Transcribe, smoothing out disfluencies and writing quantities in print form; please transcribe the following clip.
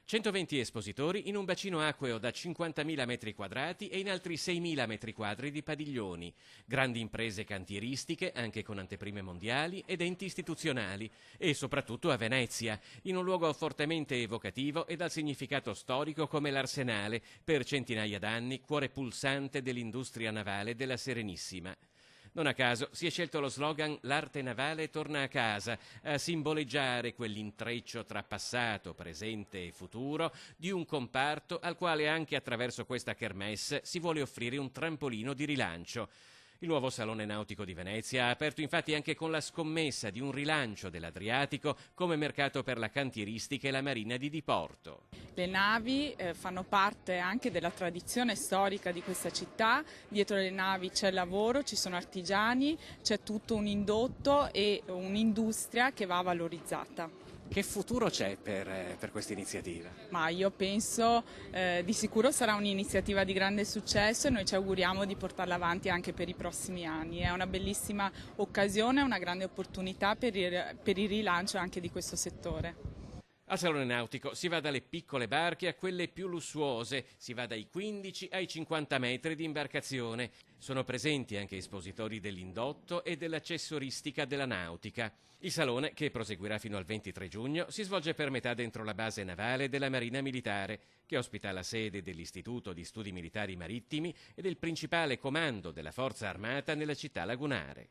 120 espositori in un bacino acqueo da 50.000 metri quadrati e in altri 6.000 metri quadri di padiglioni. Grandi imprese cantieristiche, anche con anteprime mondiali, ed enti istituzionali. E soprattutto a Venezia, in un luogo fortemente evocativo e dal significato storico come l'Arsenale, per centinaia d'anni cuore pulsante dell'industria navale della Serenissima. Non a caso si è scelto lo slogan «L'arte navale torna a casa», a simboleggiare quell'intreccio tra passato, presente e futuro di un comparto al quale anche attraverso questa kermesse si vuole offrire un trampolino di rilancio. Il nuovo Salone Nautico di Venezia ha aperto infatti anche con la scommessa di un rilancio dell'Adriatico come mercato per la cantieristica e la marina di diporto. Le navi fanno parte anche della tradizione storica di questa città. Dietro le navi c'è lavoro, ci sono artigiani, c'è tutto un indotto e un'industria che va valorizzata. Che futuro c'è per questa iniziativa? Ma io penso di sicuro sarà un'iniziativa di grande successo e noi ci auguriamo di portarla avanti anche per i prossimi anni. È una bellissima occasione, una grande opportunità per il rilancio anche di questo settore. Al Salone Nautico si va dalle piccole barche a quelle più lussuose, si va dai 15 ai 50 metri di imbarcazione. Sono presenti anche espositori dell'indotto e dell'accessoristica della nautica. Il salone, che proseguirà fino al 23 giugno, si svolge per metà dentro la base navale della Marina Militare, che ospita la sede dell'Istituto di Studi Militari Marittimi e del principale comando della Forza Armata nella città lagunare.